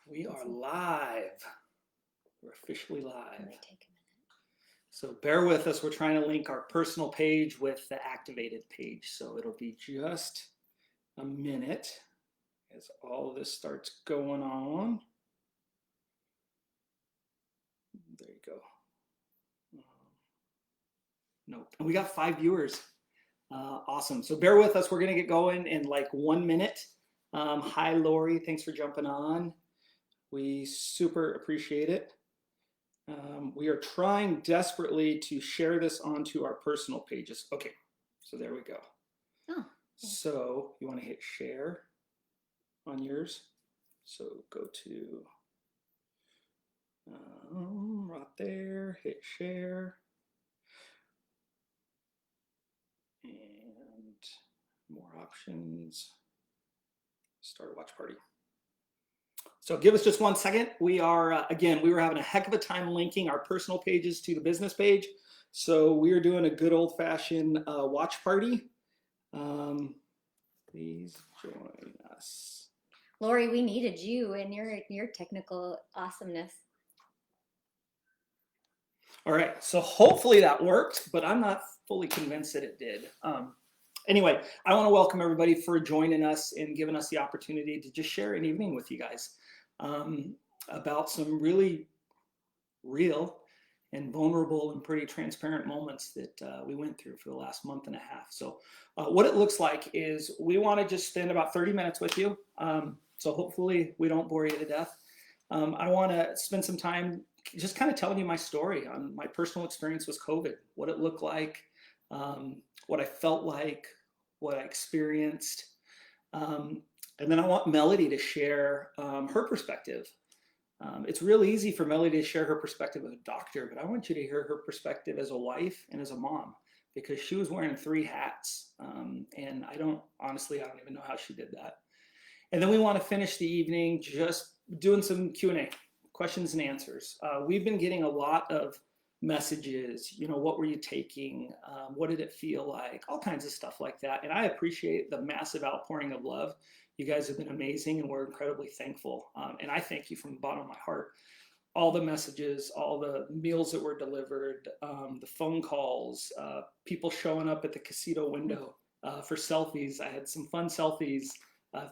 We are live. We're officially live. It might take a minute. So bear with us. We're trying to link our personal page with the activated page. So it'll be just a minute as all of this starts going on. There you go. Nope. And we got 5 viewers. Awesome. So bear with us. We're going to get going in like 1 minute. Hi, Lori. Thanks for jumping on. We super appreciate it. We are trying desperately to share this onto our personal pages. Okay, so there we go. Oh. So you want to hit share on yours. So go to right there, hit share. And more options. Start a watch party. So give us just 1 second. We are, again, we were having a heck of a time linking our personal pages to the business page. So we are doing a good old-fashioned watch party. Please join us. Lori, we needed you and your technical awesomeness. All right, so hopefully that worked, but I'm not fully convinced that it did. Anyway, I want to welcome everybody for joining us and giving us the opportunity to just share an evening with you guys about some really real and vulnerable and pretty transparent moments that we went through for the last month and a half. So what it looks like is we want to just spend about 30 minutes with you. So hopefully we don't bore you to death. I want to spend some time just kind of telling you my story on my personal experience with COVID, what it looked like, what I felt like, what I experienced. And then I want Melody to share her perspective. It's really easy for Melody to share her perspective as a doctor, but I want you to hear her perspective as a wife and as a mom, because she was wearing 3 hats. And I don't even know how she did that. And then we want to finish the evening just doing some Q&A, questions and answers. We've been getting a lot of messages, what were you taking? What did it feel like? All kinds of stuff like that. And I appreciate the massive outpouring of love. You guys have been amazing and we're incredibly thankful. And I thank you from the bottom of my heart. All the messages, all the meals that were delivered, the phone calls, people showing up at the casino window for selfies. I had some fun selfies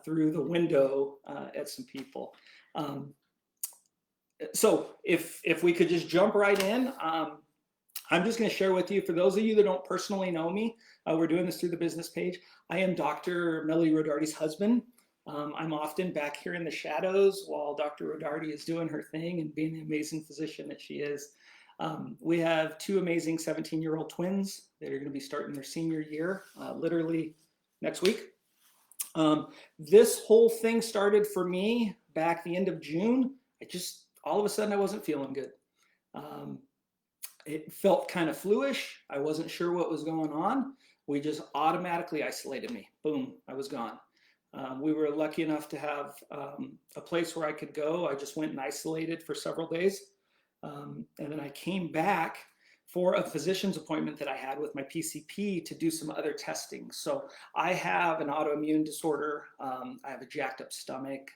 through the window at some people. So if we could just jump right in, I'm just going to share with you, for those of you that don't personally know me, we're doing this through the business page. I am Dr. Tony Rodarte's husband. I'm often back here in the shadows while Dr. Rodarte is doing her thing and being the amazing physician that she is. We have 2 amazing 17-year-old twins that are going to be starting their senior year literally next week. This whole thing started for me back the end of June. All of a sudden I wasn't feeling good. It felt kind of fluish. I wasn't sure what was going on. We just automatically isolated me. Boom, I was gone. We were lucky enough to have a place where I could go. I just went and isolated for several days. And then I came back for a physician's appointment that I had with my PCP to do some other testing. So I have an autoimmune disorder. I have a jacked up stomach.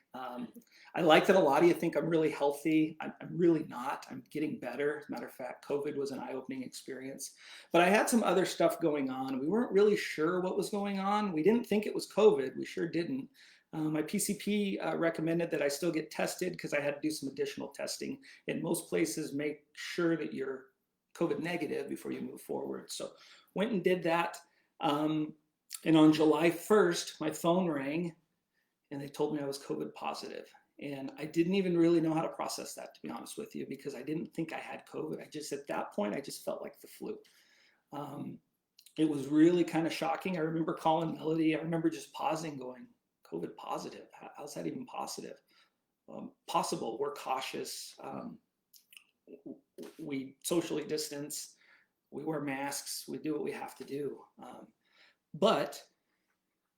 I like that a lot of you think I'm really healthy. I'm really not. I'm getting better. As a matter of fact, COVID was an eye-opening experience. But I had some other stuff going on. We weren't really sure what was going on. We didn't think it was COVID. We sure didn't. My PCP recommended that I still get tested because I had to do some additional testing. In most places, make sure that you're COVID negative before you move forward. So went and did that. And on July 1st, my phone rang and they told me I was COVID positive. And I didn't even really know how to process that, to be honest with you, because I didn't think I had COVID. At that point, I just felt like the flu. It was really kind of shocking. I remember calling Melody. I remember just pausing going, COVID positive? How's that even possible? We're cautious. We socially distance, we wear masks, we do what we have to do. But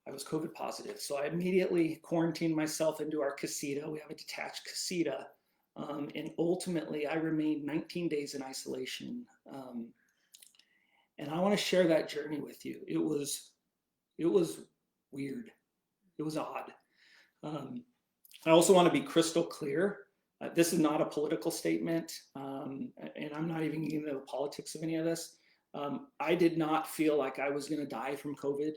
I was COVID positive. So I immediately quarantined myself into our casita. We have a detached casita. And ultimately, I remained 19 days in isolation. And I want to share that journey with you. It was weird. It was odd. I also want to be crystal clear. This is not a political statement, and I'm not even getting into the politics of any of this. I did not feel like I was going to die from COVID,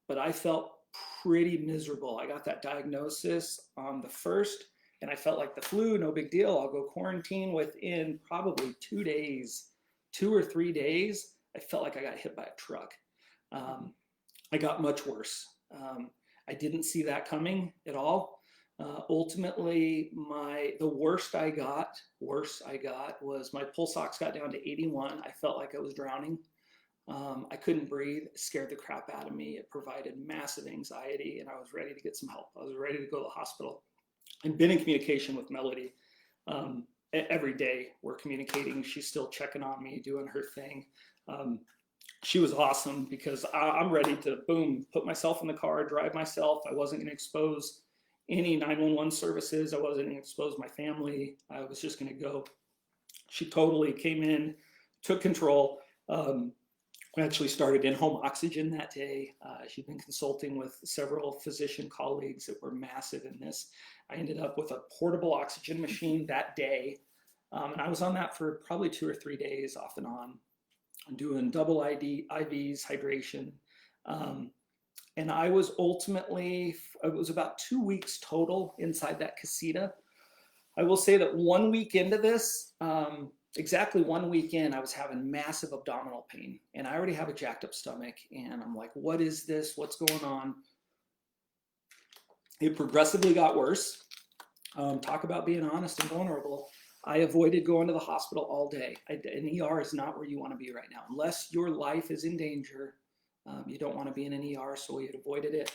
but I felt pretty miserable. I got that diagnosis on the first, and I felt like the flu, no big deal. I'll go quarantine. Within probably 2 days, 2 or 3 days, I felt like I got hit by a truck. I got much worse. I didn't see that coming at all. Ultimately, the worst I got was my pulse ox got down to 81. I felt like I was drowning. I couldn't breathe. It scared the crap out of me. It provided massive anxiety, and I was ready to get some help. I was ready to go to the hospital. I've been in communication with Melody every day. We're communicating. She's still checking on me, doing her thing. She was awesome because I'm ready to, boom, put myself in the car, drive myself. I wasn't going to expose any 911 services. I wasn't going to expose my family. I was just going to go. She totally came in, took control. We actually started in-home oxygen that day. She'd been consulting with several physician colleagues that were massive in this. I ended up with a portable oxygen machine that day. And I was on that for probably 2 or 3 days off and on. I'm doing double IVs, hydration. And I was ultimately, it was about 2 weeks total inside that casita. I will say that 1 week into this, exactly 1 week in, I was having massive abdominal pain, and I already have a jacked up stomach, and I'm like, what is this? What's going on? It progressively got worse. Talk about being honest and vulnerable. I avoided going to the hospital all day. An ER is not where you want to be right now. Unless your life is in danger, you don't want to be in an ER, so we had avoided it.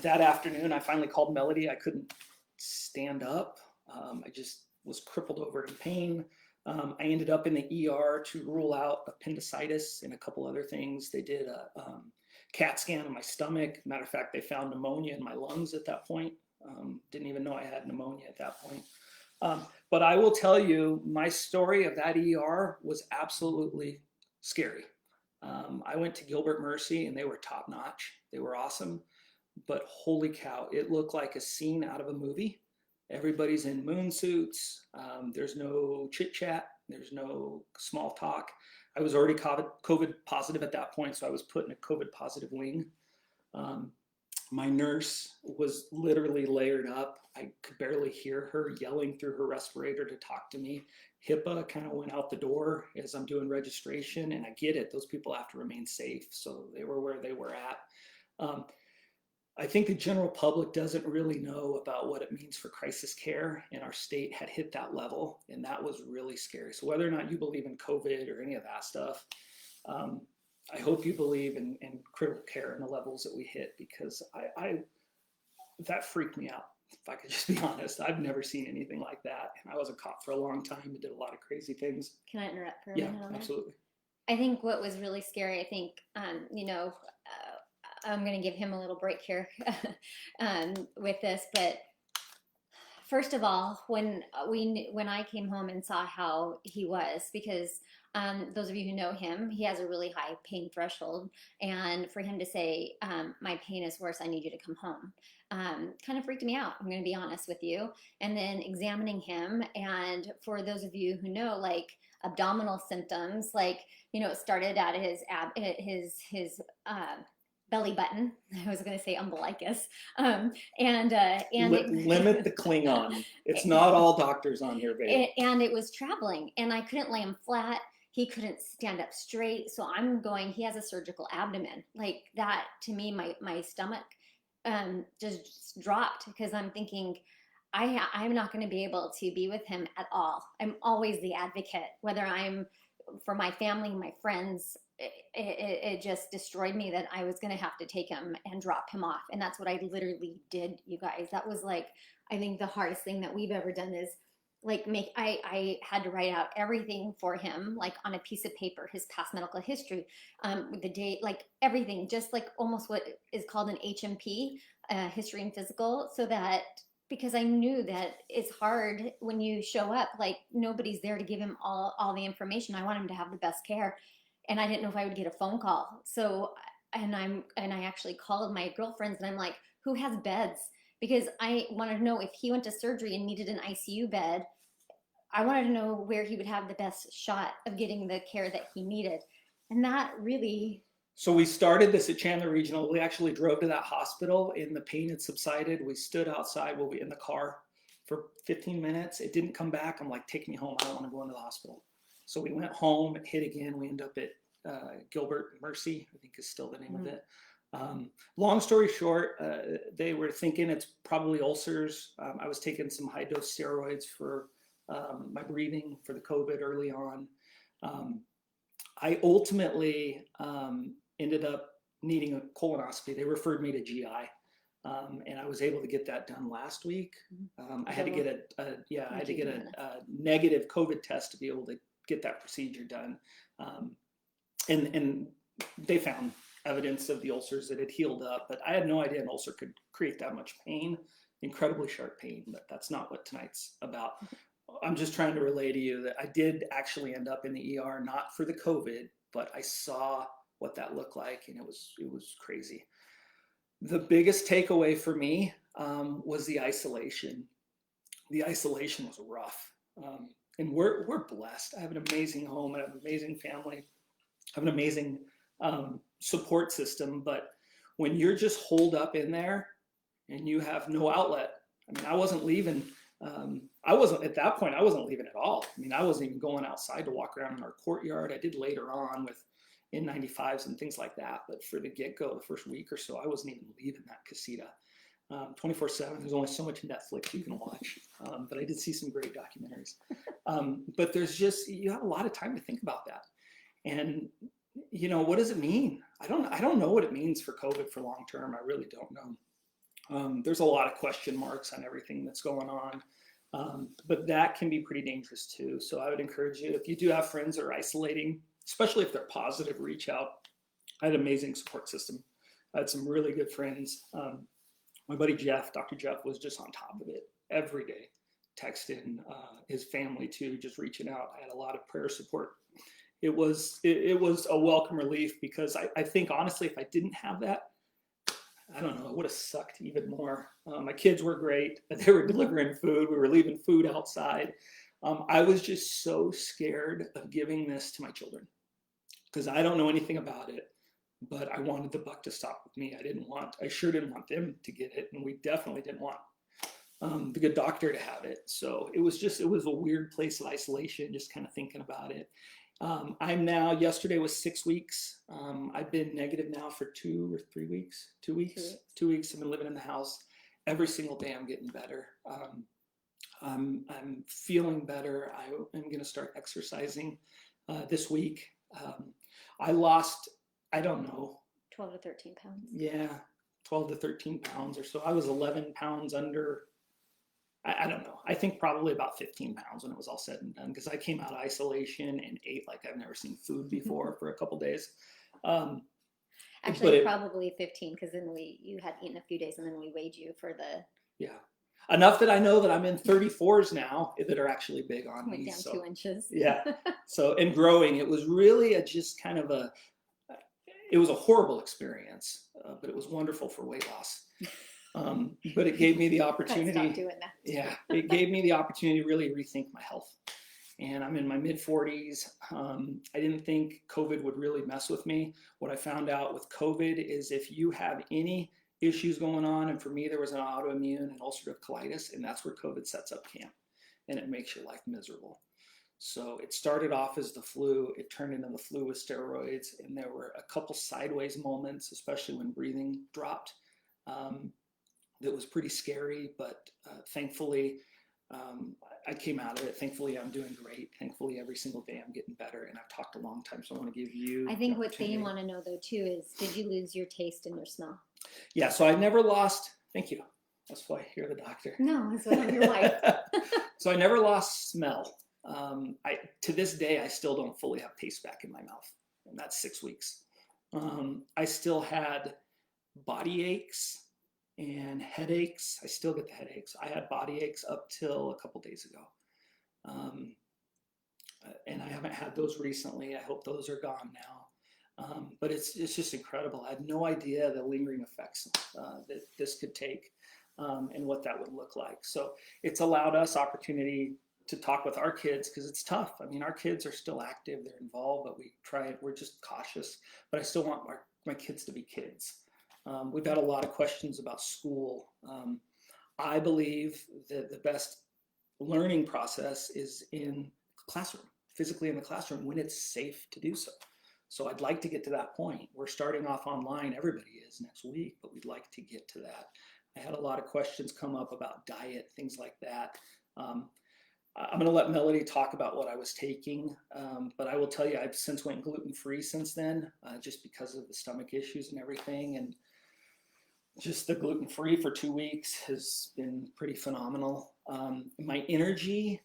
That afternoon, I finally called Melody. I couldn't stand up. I just was crippled over in pain. I ended up in the ER to rule out appendicitis and a couple other things. They did a CAT scan of my stomach. Matter of fact, they found pneumonia in my lungs at that point. Didn't even know I had pneumonia at that point. But I will tell you, my story of that ER was absolutely scary. I went to Gilbert Mercy, and they were top notch. They were awesome. But holy cow, it looked like a scene out of a movie. Everybody's in moon suits. There's no chit chat. There's no small talk. I was already COVID positive at that point, so I was put in a COVID positive wing. My nurse was literally layered up. I could barely hear her yelling through her respirator to talk to me. HIPAA kind of went out the door as I'm doing registration, and I get it. Those people have to remain safe, so they were where they were at. I think the general public doesn't really know about what it means for crisis care, and our state had hit that level, and that was really scary. So whether or not you believe in COVID or any of that stuff, I hope you believe in critical care and the levels that we hit, because that freaked me out. If I could just be honest, I've never seen anything like that. And I was a cop for a long time and did a lot of crazy things. Can I interrupt for a Yeah, minute on that? absolutely. I think what was really scary, I think, I'm going to give him a little break here with this, but first of all, when I came home and saw how he was, because those of you who know him, he has a really high pain threshold, and for him to say, my pain is worse, I need you to come home, kind of freaked me out, I'm going to be honest with you. And then examining him, and for those of you who know, like abdominal symptoms, like, it started at his belly button. I was going to say umbilicus. Limit the Klingon. It's not all doctors on here, babe. And it was traveling, and I couldn't lay him flat. He couldn't stand up straight. So I'm going, he has a surgical abdomen. Like that, to me, my stomach just dropped, because I'm thinking, I'm not going to be able to be with him at all. I'm always the advocate, whether I'm for my family, my friends. It just destroyed me that I was going to have to take him and drop him off. And that's what I literally did, you guys. That was like, I think the hardest thing that we've ever done is like I had to write out everything for him, like on a piece of paper, his past medical history, the date, like everything, just like almost what is called an HMP, history and physical, so that, because I knew that it's hard when you show up, like nobody's there to give him all the information. I want him to have the best care. And I didn't know if I would get a phone call. So, and I actually called my girlfriends, and I'm like, who has beds? because I wanted to know if he went to surgery and needed an ICU bed. I wanted to know where he would have the best shot of getting the care that he needed. And that really. So we started this at Chandler Regional. We actually drove to that hospital and the pain had subsided. We stood outside in the car for 15 minutes. It didn't come back. I'm like, take me home. I don't want to go into the hospital. So we went home, it hit again. We ended up at Gilbert Mercy, I think is still the name of it. Long story short, they were thinking it's probably ulcers. I was taking some high dose steroids for my breathing for the COVID early on. I ultimately ended up needing a colonoscopy. They referred me to GI, and I was able to get that done last week. I had to get a negative COVID test to be able to get that procedure done, and they found evidence of the ulcers that had healed up, but I had no idea an ulcer could create that much pain, incredibly sharp pain, but that's not what tonight's about. I'm just trying to relay to you that I did actually end up in the ER, not for the COVID, but I saw what that looked like, and it was crazy. The biggest takeaway for me was the isolation. The isolation was rough, and we're blessed. I have an amazing home, I have an amazing family, I have an amazing support system, but when you're just holed up in there and you have no outlet, I mean, I wasn't leaving. At that point, I wasn't leaving at all. I mean, I wasn't even going outside to walk around in our courtyard. I did later on with N95s and things like that. But for the get-go, the first week or so, I wasn't even leaving that casita. 24/7, there's only so much Netflix you can watch. But I did see some great documentaries. But you have a lot of time to think about that. And, what does it mean? I don't know what it means for COVID for long term. I really don't know. There's a lot of question marks on everything that's going on, but that can be pretty dangerous too. So I would encourage you, if you do have friends that are isolating, especially if they're positive, reach out. I had an amazing support system. I had some really good friends. My buddy Jeff, Dr. Jeff, was just on top of it every day, texting his family too, just reaching out. I had a lot of prayer support. It was a welcome relief, because I think honestly, if I didn't have that, I don't know, it would have sucked even more. My kids were great. They were delivering food. We were leaving food outside. I was just so scared of giving this to my children, because I don't know anything about it, but I wanted the buck to stop with me. I sure didn't want them to get it. And we definitely didn't want the good doctor to have it. So it was a weird place of isolation, just kind of thinking about it. Yesterday was 6 weeks. I've been negative now for 2 or 3 weeks. 2 weeks. 2 weeks. I've been living in the house. Every single day I'm getting better. I'm feeling better. I am going to start exercising this week. I lost, I don't know, 12 to 13 pounds. Yeah, 12 to 13 pounds or so. I was 11 pounds under. I don't know. I think probably about 15 pounds when it was all said and done, because I came out of isolation and ate like I've never seen food before for a couple days. Actually, probably 15, because then you had eaten a few days and then we weighed you for the. Yeah. Enough that I know that I'm in 34s now that are actually big on me. Down 2 inches. Yeah. So, and growing, it was really it was a horrible experience, but it was wonderful for weight loss. But it gave me the opportunity. Stop doing that. Yeah, it gave me the opportunity to really rethink my health. And I'm in my mid 40s. I didn't think COVID would really mess with me. What I found out with COVID is if you have any issues going on, and for me, there was an autoimmune and ulcerative colitis, and that's where COVID sets up camp, and it makes your life miserable. So it started off as the flu. It turned into the flu with steroids, and there were a couple sideways moments, especially when breathing dropped. That was pretty scary, but thankfully I came out of it. Thankfully, I'm doing great. Thankfully, every single day I'm getting better, and I've talked a long time, so I want to give you. I think what they want to know though too is, did you lose your taste and your smell? Yeah, so I never lost. Thank you. That's why you're the doctor. No, that's why I'm your wife. So I never lost smell. To this day, I still don't fully have taste back in my mouth, and that's 6 weeks. I still had body aches and headaches. I still get the headaches. I had body aches up till a couple days ago. And I haven't had those recently. I hope those are gone now. But it's just incredible. I had no idea the lingering effects that this could take. and what that would look like. So it's allowed us opportunity to talk with our kids because it's tough. I mean, our kids are still active, they're involved, but we're just cautious. But I still want my kids to be kids. We've had a lot of questions about school. I believe that the best learning process is in classroom, physically in the classroom when it's safe to do so. So I'd like to get to that point. We're starting off online, everybody is next week, but we'd like to get to that. I had a lot of questions come up about diet, things like that. I'm going to let Melody talk about what I was taking, but I will tell you I've since went gluten-free since then, just because of the stomach issues and everything. And just the gluten-free for 2 weeks has been pretty phenomenal. My energy,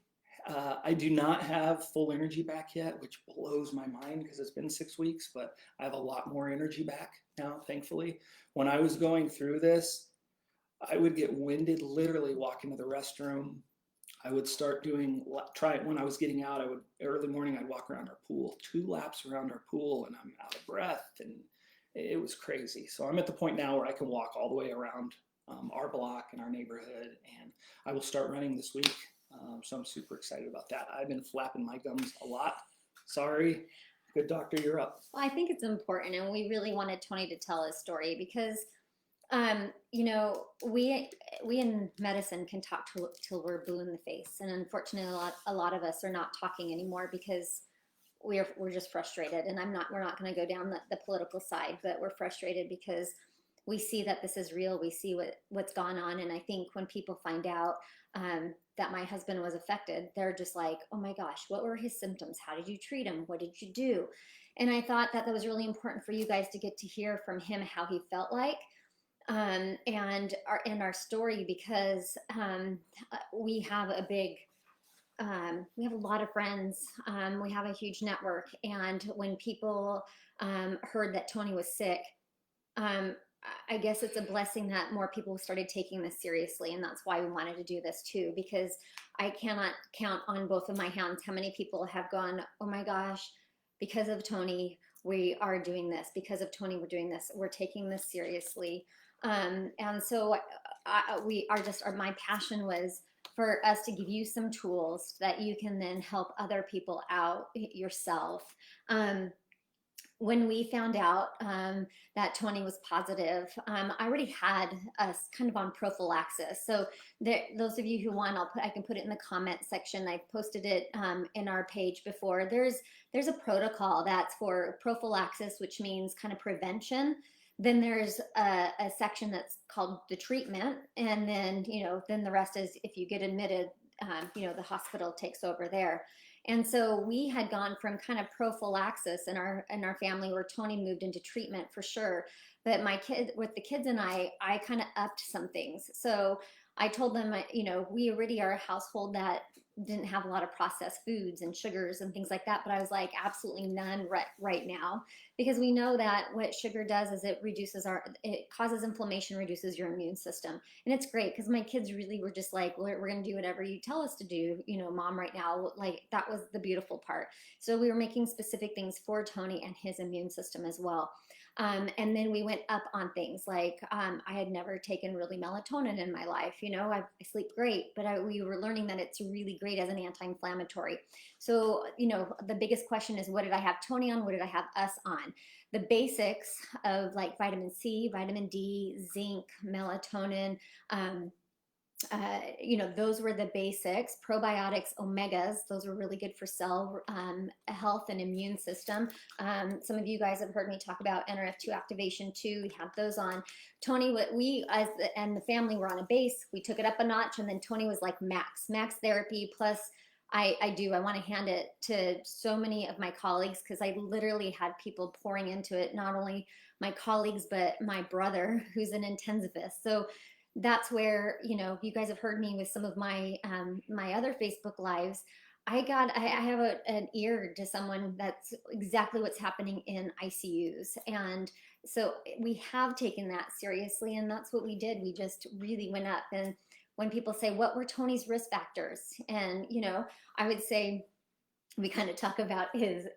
I do not have full energy back yet, which blows my mind because it's been 6 weeks, but I have a lot more energy back now, thankfully. When I was going through this, I would get winded literally walking to the restroom. I would start when I was getting out, early morning, I'd walk around our pool, 2 laps around our pool, and I'm out of breath, and it was crazy. So I'm at the point now where I can walk all the way around our block and our neighborhood, and I will start running this week. So I'm super excited about that. I've been flapping my gums a lot. Sorry. Good doctor, you're up. Well, I think it's important, and we really wanted Tony to tell his story because you know, we in medicine can talk till we're blue in the face, and unfortunately, a lot of us are not talking anymore because we're just frustrated. And we're not going to go down the political side, but we're frustrated because we see that this is real. We see what's gone on, and I think when people find out that my husband was affected, they're just like, oh my gosh, what were his symptoms? How did you treat him? What did you do? And I thought that was really important for you guys to get to hear from him how he felt like. And our story, because we have a big we have a lot of friends, we have a huge network, and when people heard that Tony was sick, I guess it's a blessing that more people started taking this seriously, and that's why we wanted to do this too, because I cannot count on both of my hands how many people have gone, oh my gosh, because of Tony we are doing this, because of Tony we're doing this, we're taking this seriously. And so my passion was for us to give you some tools that you can then help other people out yourself. When we found out that Tony was positive, I already had us kind of on prophylaxis. So those of you who want, I can put it in the comment section. I posted it in our page before. There's a protocol that's for prophylaxis, which means kind of prevention. Then there's a section that's called the treatment, and then then the rest is if you get admitted, the hospital takes over there. And so we had gone from kind of prophylaxis in our family, where Tony moved into treatment for sure. But with the kids and I kind of upped some things. So I told them, we already are a household that didn't have a lot of processed foods and sugars and things like that. But I was like, absolutely none right now, because we know that what sugar does is it causes inflammation, reduces your immune system. And it's great because my kids really were just like, we're going to do whatever you tell us to do, Mom, right now. Like, that was the beautiful part. So we were making specific things for Tony and his immune system as well. And then we went up on things like I had never taken really melatonin in my life. I sleep great, but we were learning that it's really great as an anti-inflammatory. So, the biggest question is, what did I have Tony on? What did I have us on? The basics of like vitamin C, vitamin D, zinc, melatonin, those were the basics. Probiotics, omegas, those were really good for cell health and immune system. Some of you guys have heard me talk about NRF2 activation too. We have those on. Tony, and the family were on a base. We took it up a notch, and then Tony was like max therapy. Plus, I want to hand it to so many of my colleagues, because I literally had people pouring into it, not only my colleagues, but my brother, who's an intensivist. So that's where, you guys have heard me with some of my my other Facebook lives. I have an ear to someone that's exactly what's happening in ICUs. And so we have taken that seriously, and that's what we did. We just really went up. And when people say, what were Tony's risk factors? And, I would say, we kind of talk about his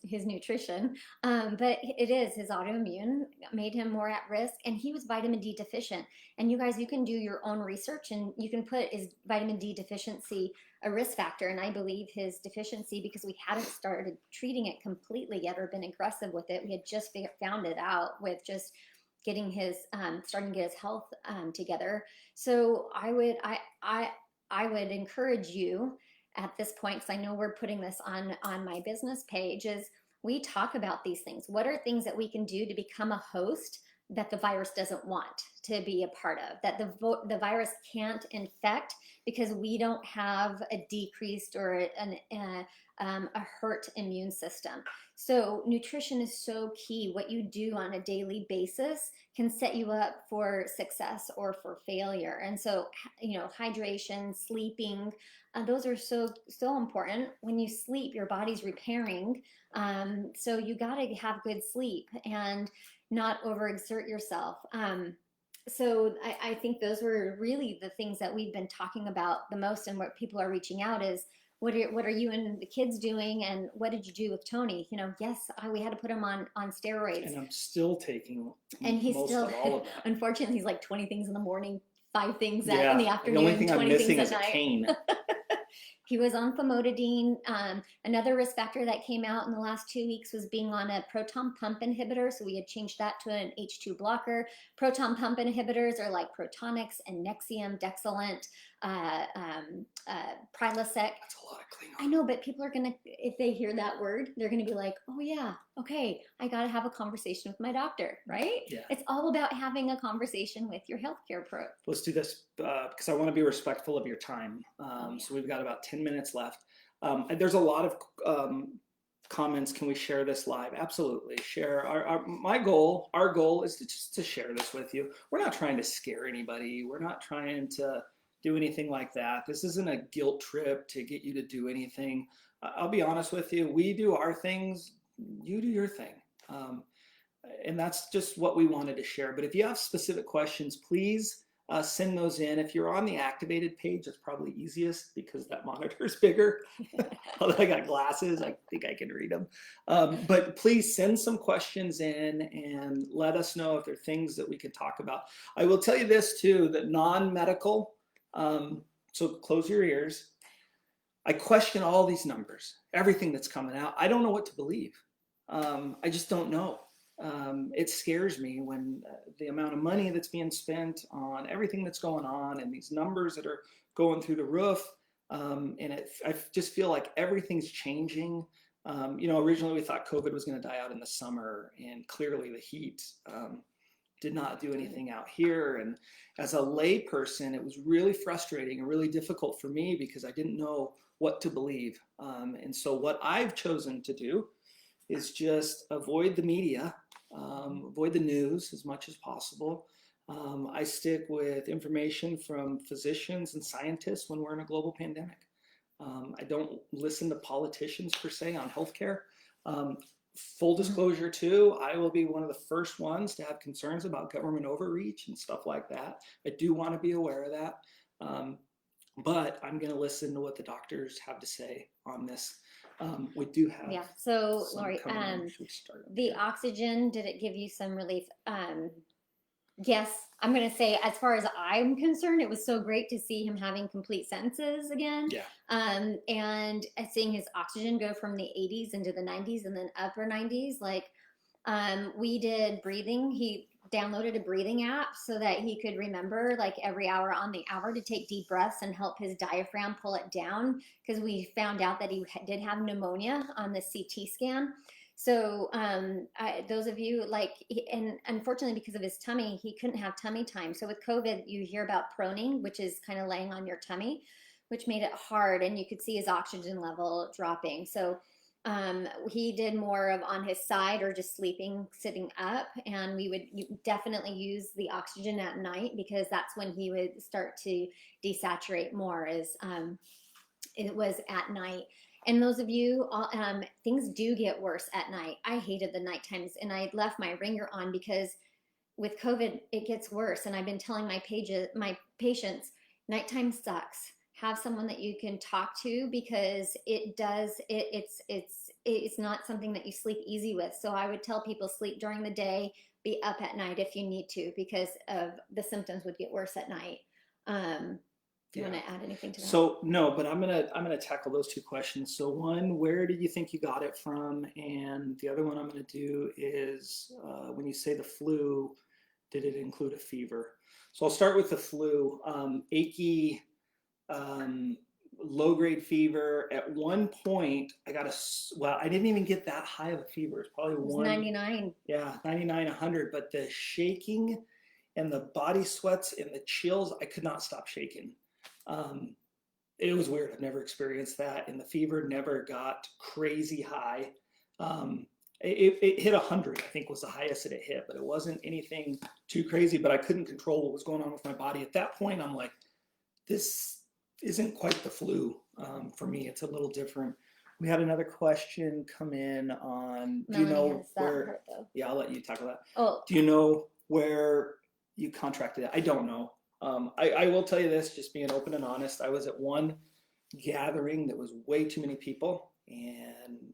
nutrition, but it is his autoimmune made him more at risk, and he was vitamin D deficient. And you guys, you can do your own research, and you can put, is vitamin D deficiency a risk factor? And I believe his deficiency, because we hadn't started treating it completely yet or been aggressive with it. We had just found it out with just getting his starting to get his health together. So I would encourage you at this point, because I know we're putting this on my business page, is we talk about these things. What are things that we can do to become a host that the virus doesn't want to be a part of, that the virus can't infect, because we don't have a decreased or a hurt immune system. So nutrition is so key. What you do on a daily basis can set you up for success or for failure. And so, hydration, sleeping, those are so important. When you sleep, your body's repairing. So you got to have good sleep and not overexert yourself. So I think those were really the things that we've been talking about the most, and what people are reaching out is, what are you and the kids doing, and what did you do with Tony? Yes, we had to put him on steroids, and I'm still taking and he's most still of all of that. unfortunately, he's like 20 things in the morning, 5 things Yeah, in the afternoon, the only thing I'm 20 missing things is at a night. cane. He was on famotidine. Another risk factor that came out in the last 2 weeks was being on a proton pump inhibitor. So we had changed that to an H2 blocker. Proton pump inhibitors are like Protonix and Nexium, Dexilant, Prilosec. That's a lot of clean. I know, but people are going to, if they hear that word, they're going to be like, oh yeah, okay, I got to have a conversation with my doctor, right? Yeah. It's all about having a conversation with your healthcare pro. Let's do this because I want to be respectful of your time. So we've got about 10 minutes left. There's a lot of comments. Can we share this live? Absolutely. Share. Our goal is to share this with you. We're not trying to scare anybody. We're not trying to do anything like that. This isn't a guilt trip to get you to do anything. I'll be honest with you. We do our things. You do your thing. And that's just what we wanted to share. But if you have specific questions, please send those in. If you're on the activated page, it's probably easiest because that monitor is bigger. Although I got glasses, I think I can read them. But please send some questions in and let us know if there are things that we could talk about. I will tell you this too, that non-medical, so close your ears. I question all these numbers, everything that's coming out. I don't know what to believe. I just don't know. It scares me when the amount of money that's being spent on everything that's going on, and these numbers that are going through the roof. I just feel like everything's changing. Originally we thought COVID was going to die out in the summer, and clearly the heat did not do anything out here. And as a lay person, it was really frustrating and really difficult for me because I didn't know what to believe. And so what I've chosen to do is just avoid the media, avoid the news as much as possible. I stick with information from physicians and scientists when we're in a global pandemic. I don't listen to politicians per se on healthcare. Full disclosure too, I will be one of the first ones to have concerns about government overreach and stuff like that. I do want to be aware of that. But I'm going to listen to what the doctors have to say on this. We do have. Yeah. So, Lori, the oxygen, did it give you some relief? Yes, I'm going to say, as far as I'm concerned, it was so great to see him having complete sentences again. Yeah. And seeing his oxygen go from the 80s into the 90s and then upper 90s. Like, we did breathing. He downloaded a breathing app so that he could remember, like, every hour on the hour to take deep breaths and help his diaphragm pull it down, because we found out that he did have pneumonia on the CT scan. So those of you, and unfortunately because of his tummy, he couldn't have tummy time. So with COVID, you hear about proning, which is kind of laying on your tummy, which made it hard, and you could see his oxygen level dropping. So he did more of on his side or just sleeping, sitting up, and we would definitely use the oxygen at night, because that's when he would start to desaturate more, as it was at night. And those of you, things do get worse at night. I hated the night times, and I left my ringer on because with COVID, it gets worse. And I've been telling my patients, nighttime sucks. have someone that you can talk to, because it's not something that you sleep easy with. So I would tell people, sleep during the day, be up at night if you need to, because of the symptoms would get worse at night. Do you want to add anything to that? So no, but I'm gonna tackle those two questions. So one, where do you think you got it from? And the other one I'm gonna do is when you say the flu, did it include a fever? So I'll start with the flu. Achy, low grade fever. At one point, I didn't even get that high of a fever. It's probably It was one. 99. Yeah, 99, 100. But the shaking and the body sweats and the chills, I could not stop shaking. Um, it was weird. I've never experienced that. And the fever never got crazy high. It hit 100, I think was the highest that it hit, but it wasn't anything too crazy, but I couldn't control what was going on with my body. At that point, I'm like, this isn't quite the flu. For me, it's a little different. We had another question come in on, do you know where, yeah, I'll let you tackle that. Oh, Do you know where you contracted it? I don't know. I will tell you this, just being open and honest, I was at one gathering that was way too many people, and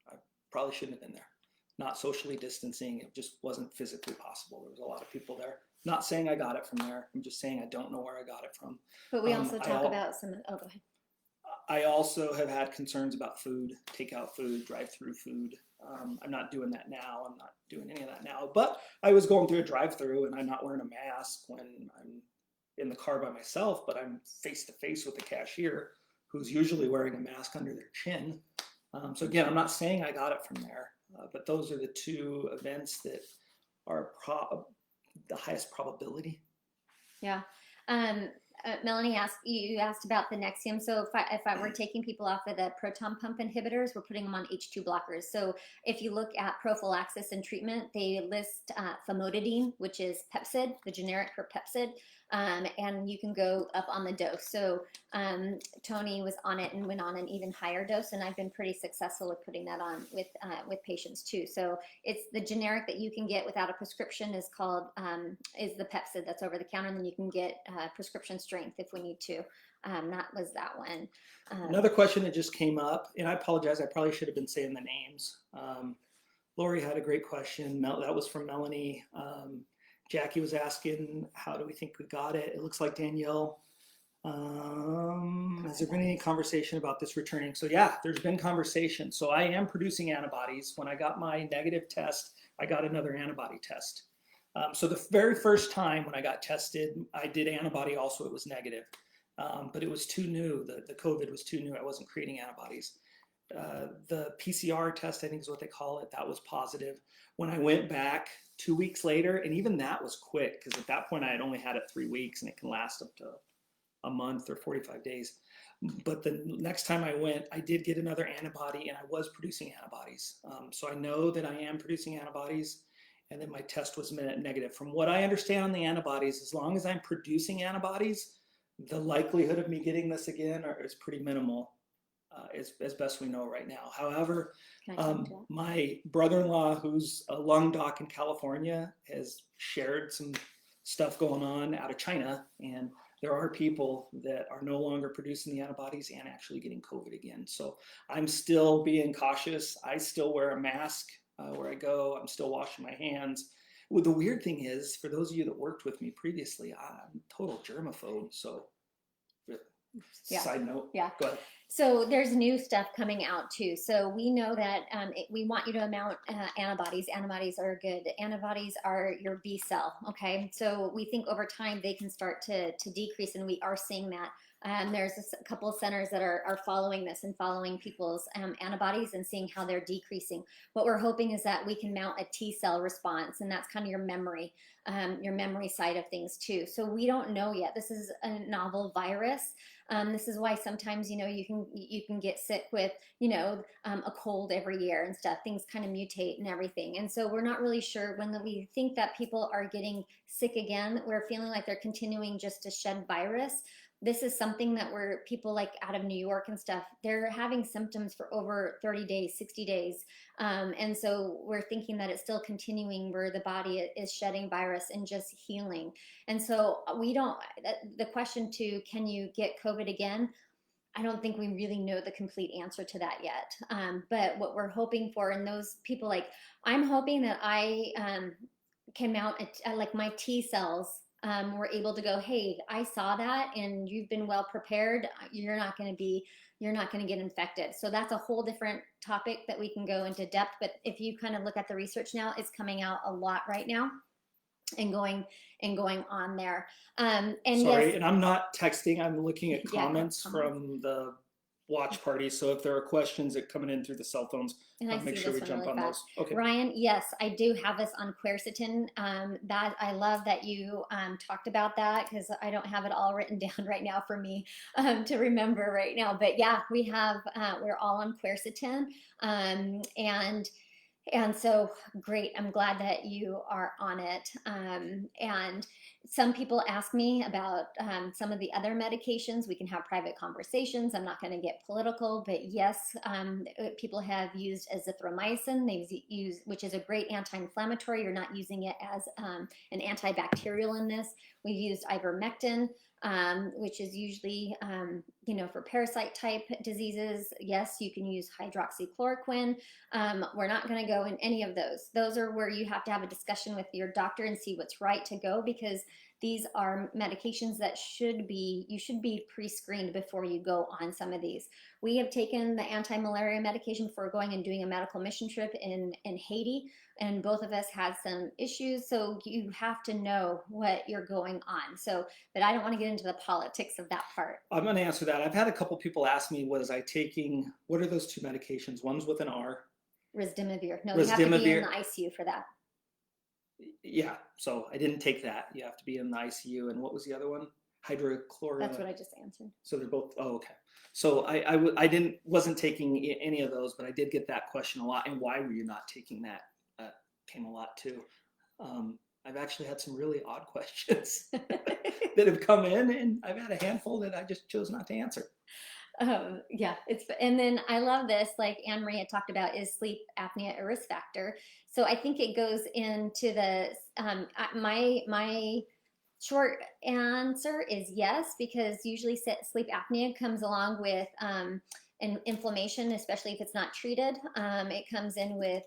I probably shouldn't have been there. Not socially distancing, it just wasn't physically possible. There was a lot of people there. Not saying I got it from there. I'm just saying I don't know where I got it from. but we also talk about some, oh, go ahead. I also have had concerns about food, takeout food, drive-through food. I'm not doing that now. I'm not doing any of that now. But I was going through a drive-through and I'm not wearing a mask when I'm in the car by myself, but I'm face to face with the cashier who's usually wearing a mask under their chin. So again, I'm not saying I got it from there, but those are the two events that are the highest probability. Yeah. Melanie you asked about the Nexium. So if I were taking people off of the proton pump inhibitors, we're putting them on H2 blockers. So if you look at prophylaxis and treatment, they list famotidine, which is Pepcid, the generic for Pepcid, and you can go up on the dose. So Tony was on it and went on an even higher dose, and I've been pretty successful with putting that on with patients too. So it's the generic that you can get without a prescription is called is the Pepcid that's over the counter, and then you can get prescription strength if we need to. That was that one. Another question that just came up, and I apologize, I probably should have been saying the names. Lori had a great question. That was from Melanie. Jackie was asking, how do we think we got it? It looks like Danielle. Has there been any conversation about this returning? So yeah, there's been conversation. So I am producing antibodies. When I got my negative test, I got another antibody test. So the very first time when I got tested, I did antibody also, it was negative. But it was too new. The COVID was too new. I wasn't creating antibodies. The PCR test, I think is what they call it, that was positive. When I went back 2 weeks later, and even that was quick, because at that point I had only had it 3 weeks and it can last up to a month or 45 days. But the next time I went, I did get another antibody and I was producing antibodies. So I know that I am producing antibodies, and then my test was negative. From what I understand on the antibodies, as long as I'm producing antibodies, the likelihood of me getting this again is pretty minimal, as best we know right now. However, my brother-in-law, who's a lung doc in California, has shared some stuff going on out of China, and there are people that are no longer producing the antibodies and actually getting COVID again. So I'm still being cautious. I still wear a mask where I go. I'm still washing my hands. Well, the weird thing is, for those of you that worked with me previously, I'm total germaphobe. So, yeah. Side note. Yeah. Go ahead. So there's new stuff coming out too. So we know that we want you to mount antibodies. Antibodies are good. Antibodies are your B cell. Okay. So we think over time they can start to decrease, and we are seeing that. There's a couple of centers that are following this and following people's antibodies and seeing how they're decreasing. What we're hoping is that we can mount a T cell response, and that's kind of your memory side of things too. So we don't know yet. This is a novel virus. This is why sometimes, you can get sick with, a cold every year and stuff. Things kind of mutate and everything. And so we're not really sure when we think that people are getting sick again, we're feeling like they're continuing just to shed virus. this is something that where people like out of New York and stuff, they're having symptoms for over 30 days, 60 days. And so we're thinking that it's still continuing where the body is shedding virus and just healing. And so we don't, the question to, can you get COVID again? I don't think we really know the complete answer to that yet. But what we're hoping for, and those people like, I'm hoping that I can mount like my T cells were able to go, hey, I saw that and you've been well prepared. You're not going to get infected. So that's a whole different topic that we can go into depth. But if you kind of look at the research now, it's coming out a lot right now and going on there. And Sorry, yes, and I'm not texting. I'm looking at yeah, comments from the watch party. So if there are questions that coming in through the cell phones, and I make see sure we this one jump really on fast. those. Okay. Ryan, yes, I do have this on quercetin. That I love that you talked about that because I don't have it all written down right now for me to remember right now. But yeah, we're all on quercetin, and so great. I'm glad that you are on it. And some people ask me about some of the other medications. We can have private conversations. I'm not going to get political, but yes, people have used azithromycin. They've used, which is a great anti-inflammatory. You're not using it as an antibacterial in this. We've used ivermectin, which is usually, for parasite type diseases. Yes, you can use hydroxychloroquine. We're not going to go in any of those. Those are where you have to have a discussion with your doctor and see what's right to go, because these are medications that you should be pre-screened before you go on some of these. We have taken the anti-malaria medication before going and doing a medical mission trip in Haiti, and both of us had some issues. So you have to know what you're going on. So, but I don't want to get into the politics of that part. I'm going to answer that. I've had a couple people ask me, what are those two medications? One's with an R. Risdimavir. No, you have to be in Risdimavir. the ICU for that. Yeah, so I didn't take that. You have to be in the ICU. And what was the other one? Hydrochloroquine. That's what I just answered. So they're both, oh, okay. So wasn't taking any of those, but I did get that question a lot. And why were you not taking that? Came a lot too. I've actually had some really odd questions that have come in, and I've had a handful that I just chose not to answer. Yeah, and then I love this, like Anne Marie had talked about, is sleep apnea a risk factor? So I think it goes into the, my short answer is yes, because usually sleep apnea comes along with an inflammation, especially if it's not treated. It comes in with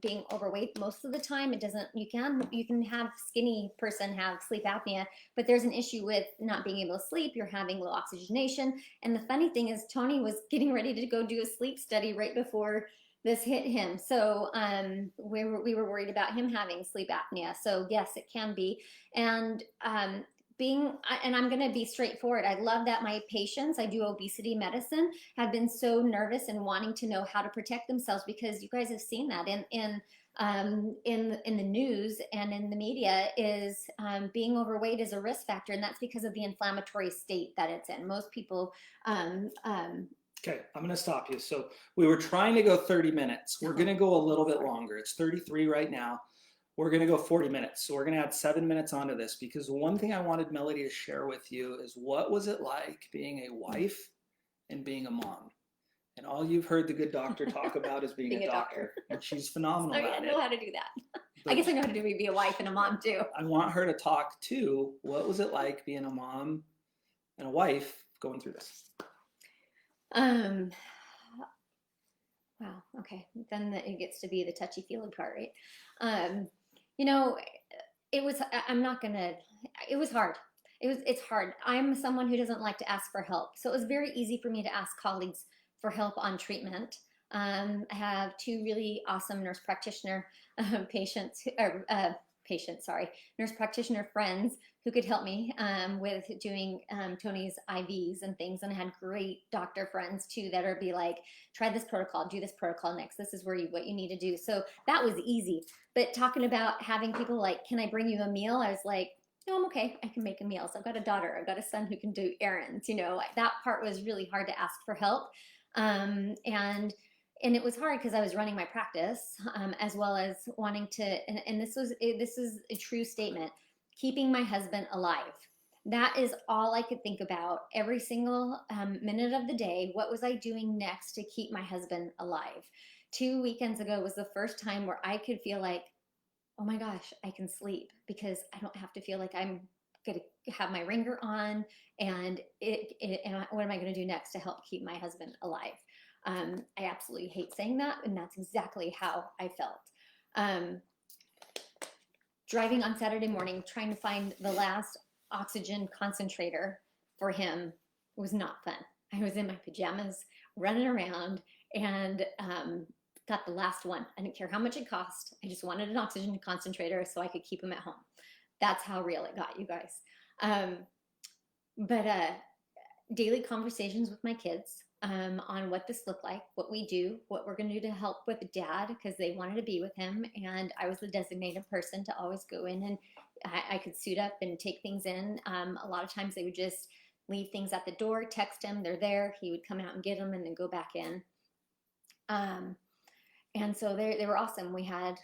being overweight most of the time. It doesn't, you can have skinny person have sleep apnea, but there's an issue with not being able to sleep. You're having low oxygenation. And the funny thing is Tony was getting ready to go do a sleep study right before this hit him. So we were worried about him having sleep apnea. So yes, it can be. And and I'm going to be straightforward. I love that my patients, I do obesity medicine, have been so nervous and wanting to know how to protect themselves, because you guys have seen that in the news and in the media, is being overweight is a risk factor, and that's because of the inflammatory state that it's in. Most people. Okay, I'm going to stop you. So we were trying to go 30 minutes. We're going to go a little bit longer. It's 33 right now. We're going to go 40 minutes. So we're going to add 7 minutes onto this, because one thing I wanted Melody to share with you is, what was it like being a wife and being a mom? And all you've heard the good doctor talk about is being a doctor. And she's phenomenal at it. I know how to do that. I guess I know how to be a wife and a mom too. I want her to talk too. What was it like being a mom and a wife going through this? Wow. Okay. Then it gets to be the touchy-feely part, right? It was. It was hard. It's hard. I'm someone who doesn't like to ask for help, so it was very easy for me to ask colleagues for help on treatment. I have two really awesome nurse practitioner nurse practitioner friends who could help me with doing Tony's IVs and things. And I had great doctor friends too that are be like, try this protocol, do this protocol next. This is what you need to do. So that was easy. But talking about having people like, can I bring you a meal? I was like, no, I'm okay. I can make a meal. So I've got a daughter. I've got a son who can do errands. That part was really hard to ask for help. And it was hard because I was running my practice, as well as wanting to, and this is a true statement, keeping my husband alive. That is all I could think about every single minute of the day. What was I doing next to keep my husband alive? 2 weekends ago was the first time where I could feel like, oh my gosh, I can sleep because I don't have to feel like I'm going to have my ringer on and what am I going to do next to help keep my husband alive? I absolutely hate saying that, and that's exactly how I felt. Driving on Saturday morning, trying to find the last oxygen concentrator for him was not fun. I was in my pajamas running around and got the last one. I didn't care how much it cost. I just wanted an oxygen concentrator so I could keep him at home. That's how real it got, you guys. But daily conversations with my kids on what this looked like, what we do, what we're going to do to help with dad, because they wanted to be with him. And I was the designated person to always go in, and I could suit up and take things in. A lot of times they would just leave things at the door, text him, they're there. He would come out and get them and then go back in. And so they were awesome. We had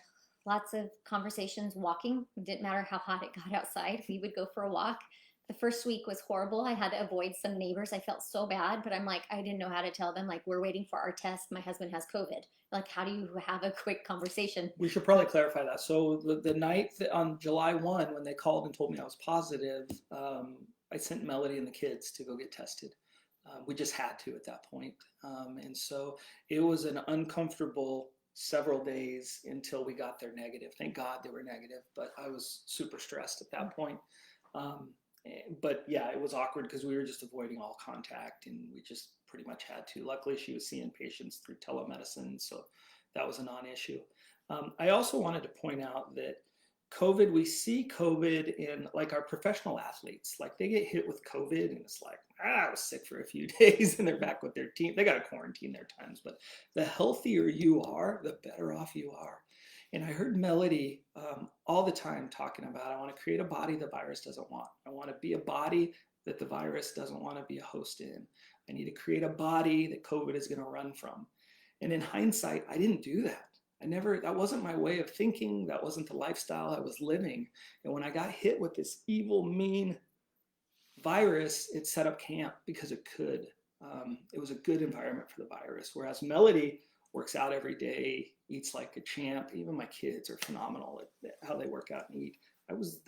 lots of conversations walking. It didn't matter how hot it got outside. We would go for a walk. The first week was horrible. I had to avoid some neighbors. I felt so bad, but I'm like, I didn't know how to tell them, like, we're waiting for our test. My husband has COVID. Like, how do you have a quick conversation? We should probably clarify that. So the night on July 1, when they called and told me I was positive, I sent Melody and the kids to go get tested. We just had to at that point. And so it was an uncomfortable several days until we got their negative. Thank God they were negative, but I was super stressed at that point. But yeah, it was awkward because we were just avoiding all contact, and we just pretty much had to. Luckily, she was seeing patients through telemedicine, so that was a non-issue. I also wanted to point out that COVID, we see COVID in like our professional athletes, like they get hit with COVID and it's like, I was sick for a few days and they're back with their team. They got to quarantine their times, but the healthier you are, the better off you are. And I heard Melody all the time talking about, I want to create a body the virus doesn't want. I want to be a body that the virus doesn't want to be a host in. I need to create a body that COVID is going to run from. And in hindsight, I didn't do that. That wasn't my way of thinking. That wasn't the lifestyle I was living. And when I got hit with this evil, mean virus, it set up camp because it could. It was a good environment for the virus. Whereas Melody works out every day, eats like a champ. Even my kids are phenomenal at how they work out and eat. I was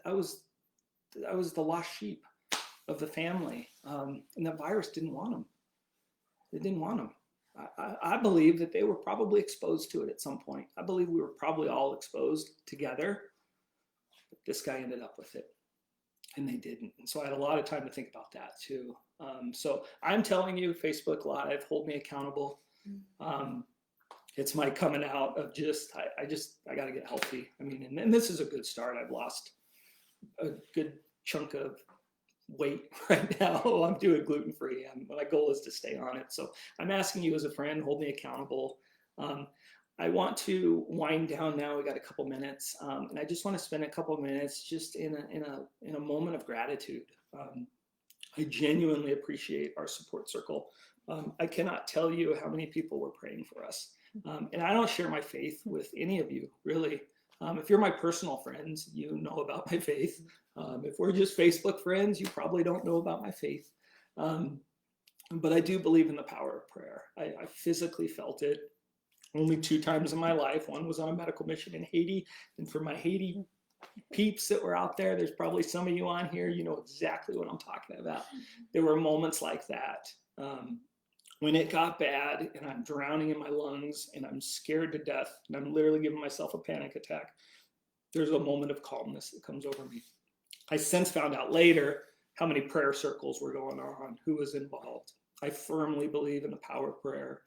the lost sheep of the family, and the virus didn't want them. It didn't want them. I believe that they were probably exposed to it at some point. I believe we were probably all exposed together, but this guy ended up with it, and they didn't. And so I had a lot of time to think about that too. So I'm telling you, Facebook Live, hold me accountable. It's my coming out of I got to get healthy. I mean, and this is a good start. I've lost a good chunk of weight right now. I'm doing gluten-free. My goal is to stay on it. So I'm asking you as a friend, hold me accountable. I want to wind down now. We got a couple minutes, and I just want to spend a couple minutes just in a moment of gratitude. I genuinely appreciate our support circle. I cannot tell you how many people were praying for us. And I don't share my faith with any of you, really. If you're my personal friends, you know about my faith. If we're just Facebook friends, you probably don't know about my faith. But I do believe in the power of prayer. I physically felt it only 2 times in my life. One was on a medical mission in Haiti. And for my Haiti peeps that were out there, there's probably some of you on here, you know exactly what I'm talking about. There were moments like that. When it got bad and I'm drowning in my lungs and I'm scared to death and I'm literally giving myself a panic attack, there's a moment of calmness that comes over me. I since found out later how many prayer circles were going on, who was involved. I firmly believe in the power of prayer.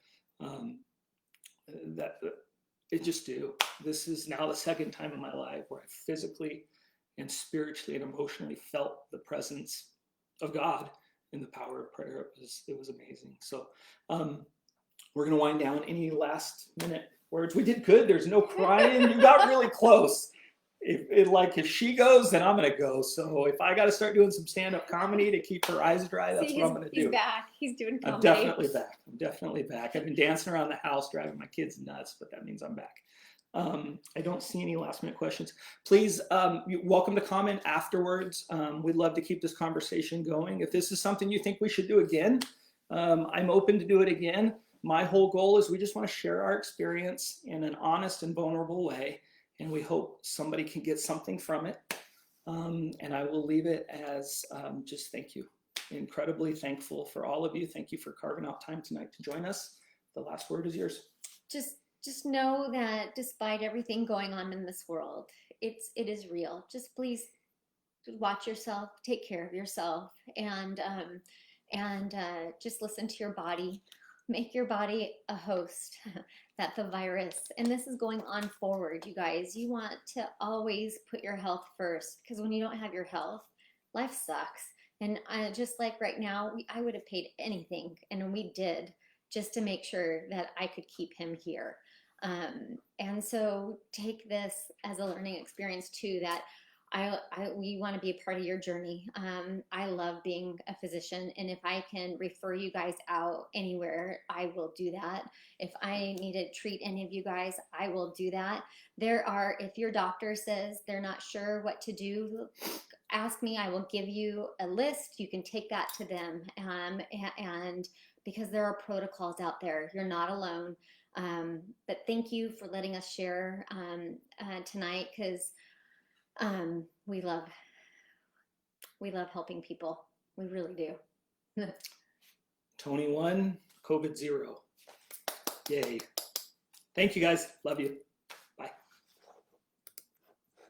It just do. This is now the second time in my life where I physically and spiritually and emotionally felt the presence of God in the power of prayer. It was amazing. So we're going to wind down. Any last minute words? We did good. There's no crying. You got really close. If she goes, then I'm going to go. So if I got to start doing some stand-up comedy to keep her eyes dry, that's what I'm going to do. He's back. He's doing comedy. I'm definitely back. I've been dancing around the house, driving my kids nuts, but that means I'm back. I don't see any last minute questions. Please, you're welcome to comment afterwards. We'd love to keep this conversation going. If this is something you think we should do again, I'm open to do it again. My whole goal is we just want to share our experience in an honest and vulnerable way, and we hope somebody can get something from it. And I will leave it as just thank you. Incredibly thankful for all of you. Thank you for carving out time tonight to join us. The last word is yours. Just know that despite everything going on in this world, it is real. Just please watch yourself, take care of yourself, and just listen to your body. Make your body a host that the virus, and this is going on forward, you guys. You want to always put your health first, because when you don't have your health, life sucks. And just like right now, I would have paid anything, and we did, just to make sure that I could keep him here. And so take this as a learning experience too, that we want to be a part of your journey. I love being a physician, and if I can refer you guys out anywhere, I will do that. If I need to treat any of you guys, I will do that. If your doctor says they're not sure what to do, ask me. I will give you a list. You can take that to them. And because there are protocols out there, you're not alone. But thank you for letting us share tonight, because we love helping people. We really do. Tony 1, COVID 0. Yay. Thank you guys. Love you.